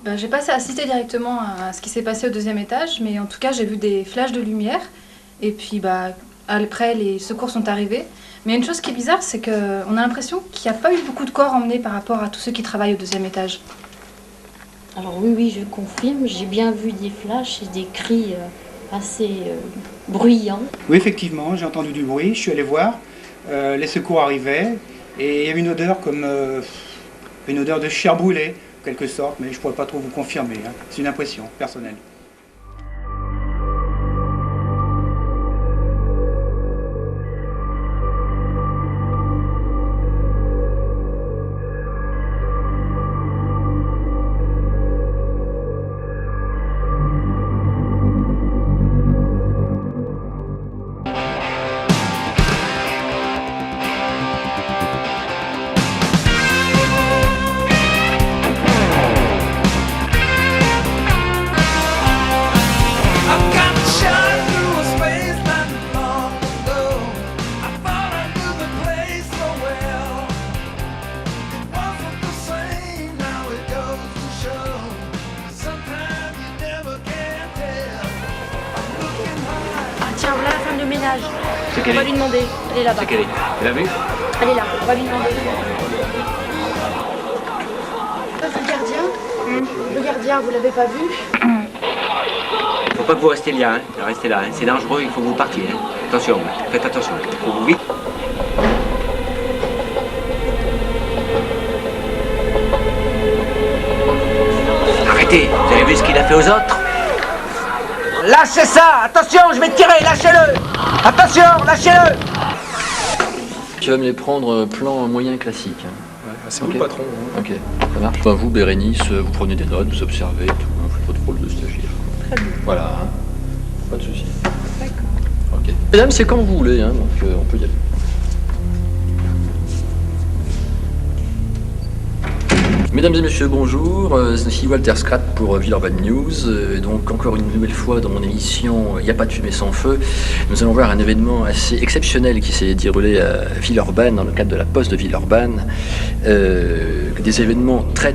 Ben, j'ai pas assisté directement à ce qui s'est passé au deuxième étage, mais en tout cas j'ai vu des flashs de lumière. Et puis bah, après les secours sont arrivés. Mais une chose qui est bizarre, c'est qu'on a l'impression qu'il n'y a pas eu beaucoup de corps emmenés par rapport à tous ceux qui travaillent au deuxième étage. Alors oui, je confirme, j'ai bien vu des flashs et des cris assez bruyants. Oui, effectivement, j'ai entendu du bruit, je suis allé voir, les secours arrivaient, et il y avait une odeur comme une odeur de chair brûlée, en quelque sorte, mais je ne pourrais pas trop vous confirmer, hein. C'est une impression personnelle. Tiens, voilà la femme de ménage. C'est On quelle va est lui demander. Elle est là-bas. C'est quelle est Tu l'as vu Elle est là, on va lui demander. Le gardien Le gardien, vous l'avez pas vu? Faut pas que vous restiez là, hein. Restez là, hein. C'est dangereux, il faut que vous partiez. Hein. Attention, faites attention. Faut vous vite. Arrêtez, vous avez vu ce qu'il a fait aux autres? Lâchez ça! Attention, je vais tirer, lâchez-le! Attention, lâchez-le! Tu vas me les prendre plan moyen classique. Hein. Ouais, c'est Ok. vous le patron. Hein. Ok, ça marche. Enfin, vous, Bérénice, vous prenez des notes, vous observez, tout. Vous faites votre rôle de stagiaire. Très bien. Voilà, hein. Pas de soucis. D'accord. Ok. Mesdames, c'est quand vous voulez, hein, donc on peut y aller. Mesdames et messieurs, bonjour. Ici Walter Scrat pour Villeurbanne News. Donc encore une nouvelle fois dans mon émission Il n'y a pas de fumée sans feu. Nous allons voir un événement assez exceptionnel qui s'est déroulé à Villeurbanne dans le cadre de la poste de Villeurbanne. Des événements très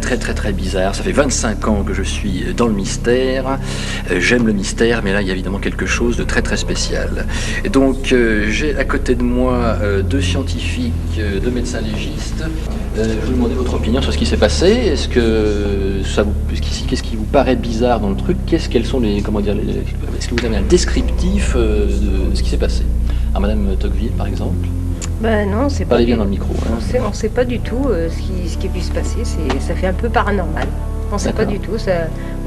bizarres. Ça fait 25 ans que je suis dans le mystère. J'aime le mystère, mais là il y a évidemment quelque chose de très spécial. Et donc j'ai à côté de moi deux scientifiques, deux médecins légistes. Je vais vous demander votre opinion sur ce qui s'est passé. Est-ce que ça vous, qu'est-ce qui vous paraît bizarre dans le truc? Quels sont les, comment dire, est-ce que vous avez un descriptif de ce qui s'est passé? Ah, Madame Tocqueville, par exemple. Ben non, c'est pas. Parlez bien dans le micro. Hein. On sait pas du tout ce qui a pu se passer. Ça fait un peu paranormal. On sait pas du tout.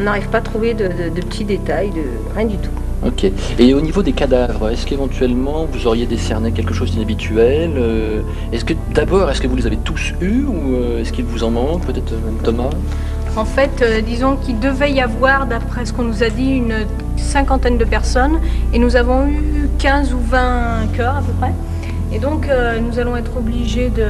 On n'arrive pas à trouver de petits détails, de rien du tout. Ok. Et au niveau des cadavres, est-ce qu'éventuellement vous auriez décerné quelque chose d'inhabituel? Est-ce que vous les avez tous eus ou est-ce qu'il vous en manque? Peut-être même Thomas? En fait, disons qu'il devait y avoir, d'après ce qu'on nous a dit, une cinquantaine de personnes. Et nous avons eu 15 ou 20 cœurs à peu près. Et donc, nous allons être obligés de...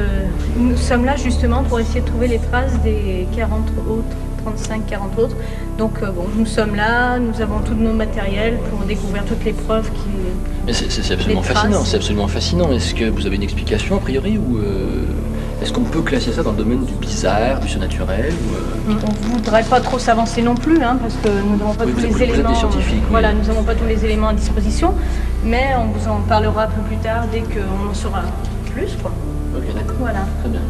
Nous sommes là justement pour essayer de trouver les traces des 40 autres, 35-40 autres. Donc, bon, nous sommes là, nous avons tous nos matériels pour découvrir toutes les preuves qui... Mais c'est absolument Les traces. fascinant, c'est absolument fascinant. Est-ce que vous avez une explication a priori ou est-ce qu'on peut classer ça dans le domaine du bizarre, du surnaturel ou, On ne voudrait pas trop s'avancer non plus, hein, parce que nous n'avons pas Oui, tous vous les êtes éléments. des scientifiques, oui. Voilà, nous n'avons pas tous les éléments à disposition, mais on vous en parlera un peu plus tard dès qu'on en saura plus, quoi. Ok, d'accord. Voilà. Très bien.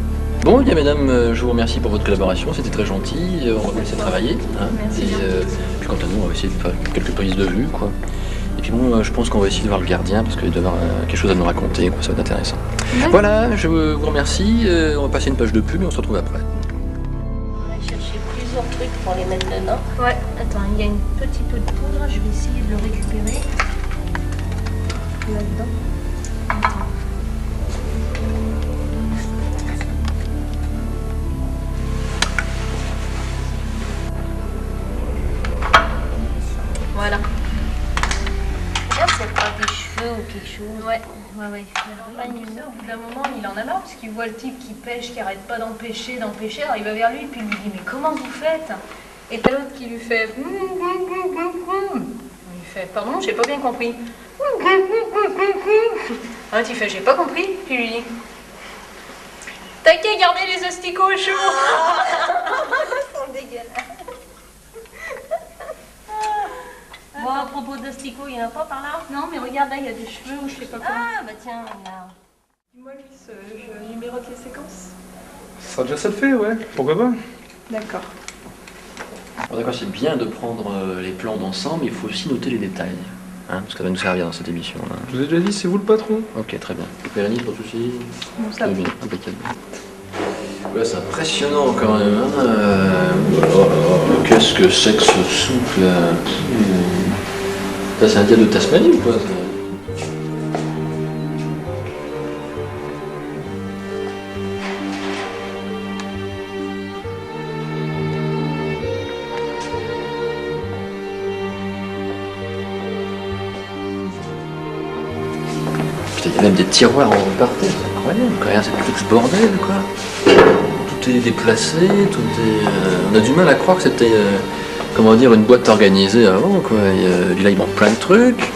Bon, bien mesdames, je vous remercie pour votre collaboration, c'était très gentil. On va vous laisser travailler. Hein. Merci Et bien. puis quant à nous, on va essayer de faire quelques prises de vue, quoi. Et puis bon, je pense qu'on va essayer de voir le gardien parce qu'il doit avoir quelque chose à nous raconter, quoi. Ça va être intéressant. Ouais. Voilà, je vous remercie. On va passer une page de pub et on se retrouve après. On va chercher plusieurs trucs pour les mettre dedans. Ouais, attends, il y a une petite peu de poudre, je vais essayer de le récupérer. Là-dedans. Attends. Voilà. Là, c'est pas des cheveux ou quelque chose. Ouais. Au bout d'un moment, il en a marre parce qu'il voit le type qui pêche, qui arrête pas d'empêcher. Alors il va vers lui et puis il lui dit mais comment vous faites? Et t'as l'autre qui lui fait il fait pardon, j'ai pas bien compris. L'autre il fait j'ai pas compris. Puis il lui dit t'as qu'à garder les asticots au chaud. d'asticots, il n'y en a pas par là? Non, mais regarde, là, il y a des cheveux ou je sais pas quoi. Ah, bah tiens, là. Dis-moi, Luis, je numérote les séquences. Ça sera déjà ça de fait, ouais. Pourquoi pas? D'accord. Alors d'accord, c'est bien de prendre les plans d'ensemble, mais il faut aussi noter les détails. Hein, parce que ça va nous servir dans cette émission. Là. Je vous ai déjà dit, c'est vous le patron. Ok, très bien. Bérénice, pas de soucis. Bon, ça Très bien, impeccable. Ouais, c'est impressionnant quand même. Hein. Qu'est-ce que c'est que ce souple là? Ça, c'est un diable de Tasmanie ou quoi ça? Putain, il y a même des tiroirs en parterre, c'est incroyable. Quand rien, c'est plutôt que ce bordel, quoi. Tout est déplacé, tout est. On a du mal à croire que c'était, comment dire, une boîte organisée avant, quoi. Et là, il manque plein de trucs.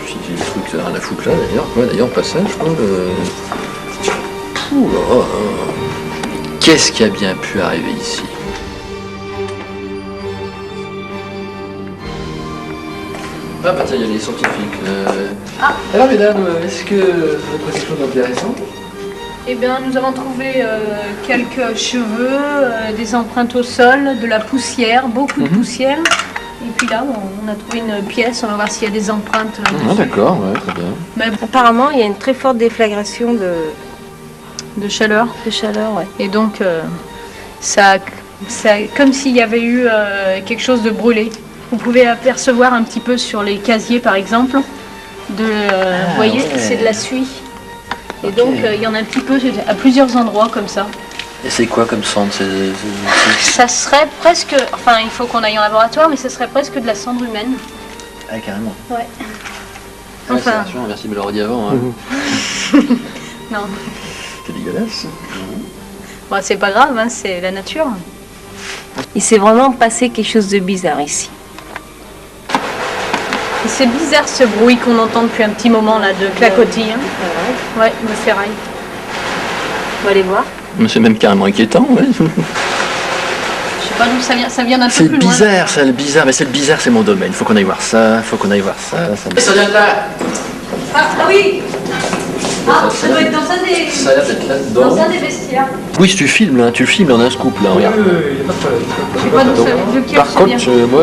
Puis des trucs rien à foutre là, d'ailleurs. Ouais, d'ailleurs, en passage, quoi. Ouh là là. Qu'est-ce qui a bien pu arriver ici? Ah bah tiens, il y a les scientifiques. Alors mesdames, est-ce que vous avez quelque chose d'intéressant? Eh bien, nous avons trouvé quelques cheveux, des empreintes au sol, de la poussière, beaucoup de poussière. Et puis là, on a trouvé une pièce, on va voir s'il y a des empreintes. Ah d'accord, ouais, très bien. Mais Apparemment, il y a une très forte déflagration de chaleur. de chaleur, ouais. Et donc, ça, comme s'il y avait eu quelque chose de brûlé. Vous pouvez apercevoir un petit peu sur les casiers, par exemple, vous voyez, ouais. c'est de la suie. Et donc, il y en a un petit peu à plusieurs endroits comme ça. Et c'est quoi comme cendre? Ça serait presque, enfin, il faut qu'on aille en laboratoire, mais ça serait presque de la cendre humaine. Ah carrément. Ouais. Ouais, Enfin. c'est rassurant, merci de me l'avoir dit avant. Hein. Non, C'est dégueulasse. bon, c'est pas grave, hein, c'est la nature. Il s'est vraiment passé quelque chose de bizarre ici. Et c'est bizarre ce bruit qu'on entend depuis un petit moment là de clacotis. Hein. Ouais, de ferraille. On va aller voir. Mais c'est même carrément inquiétant, ouais. Je sais pas d'où ça vient d'un peu C'est plus loin. bizarre, c'est le bizarre, mais c'est le bizarre, c'est mon domaine. Faut qu'on aille voir ça, faut qu'on aille voir ça. Ça vient de là. Ah oui. Ah, ça doit être dans un des, Ça a l'air d'être là-dedans. dans un des vestiaires. Oui, si tu filmes là, on a un scoop là, regarde. Il n'y a pas de problème. Je sais pas d'où ça vient. Lequel Par ça contre, vient. moi,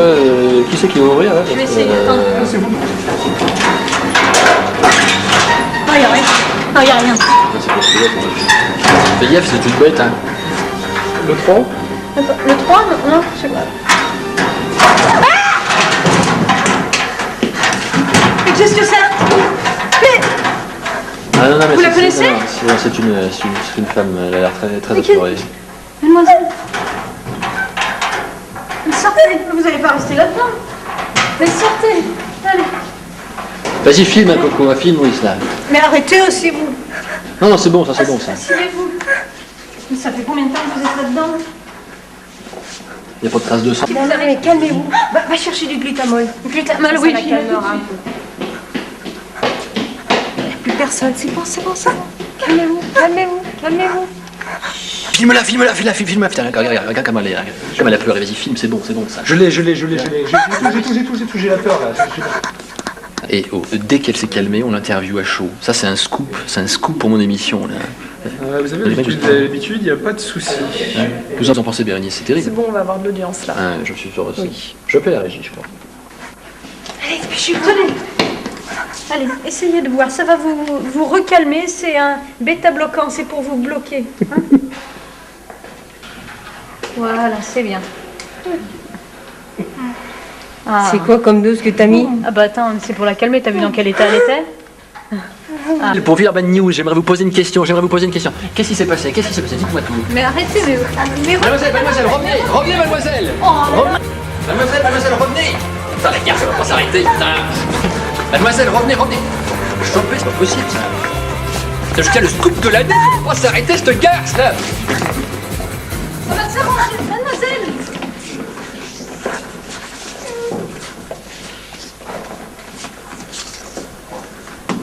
qui c'est qui va ouvrir là? Je vais essayer. Attends. C'est vous. Non, y a rien. Non, y a rien. C'est pour celui-là qu'on va faire. Fais gaffe, c'est une bête, hein. Le 3. Attends, le 3, non, je sais pas. Mais qu'est-ce que c'est? Mais Ah non, mais Vous la connaissez? C'est une femme, elle a l'air très, très Mais qui- apeurée. mademoiselle. Mais sortez, vous allez pas rester là-dedans. Mais sortez. Allez. Vas-y, filme, hein, Coco, un film, Maurice, là. Mais arrêtez aussi, vous. Non, non, c'est bon, ça, c'est bon, ça. Asseyez-vous. Mais ça fait combien de temps que vous êtes là-dedans? Il n'y a pas de traces de sang. Mais calmez-vous. Va chercher du glutamol. Glutamol, oui. Ça la calmera un peu. Il n'y a plus personne. C'est bon ça. Calmez-vous. Filme-la, putain, regarde comme elle est, comme elle a pleuré, vas-y, filme, c'est bon, ça. Je l'ai. J'ai tout, j'ai la peur là. Et dès qu'elle s'est calmée, on l'interviewe à chaud. Ça, c'est un scoop pour mon émission, là. Vous savez, d'habitude, il n'y a pas de souci. Vous en pensez, Bérénice, c'est terrible. C'est bon, on va avoir de l'audience là. Ah, je suis sûr aussi. Oui. Je vais appeler la régie, je crois. Allez, dépêchez-vous. Allez, essayez de voir. Ça va vous recalmer. C'est un bêta-bloquant. C'est pour vous bloquer. Hein. Voilà, c'est bien. Ah. C'est quoi comme dose que t'as mis? Ah bah attends, c'est pour la calmer. T'as vu dans quel état elle était? Pour Villeurbanne News, j'aimerais vous poser une question. Qu'est-ce qui s'est passé? Dites-moi tout. Mais arrêtez, mais Mademoiselle, revenez, mademoiselle. Mademoiselle, revenez. Putain, la gare, ça va pas s'arrêter, putain. Mademoiselle, revenez. Chopez, c'est pas possible, ça. Putain, je tiens le scoop de l'année, ça va pas s'arrêter, cette garce, là.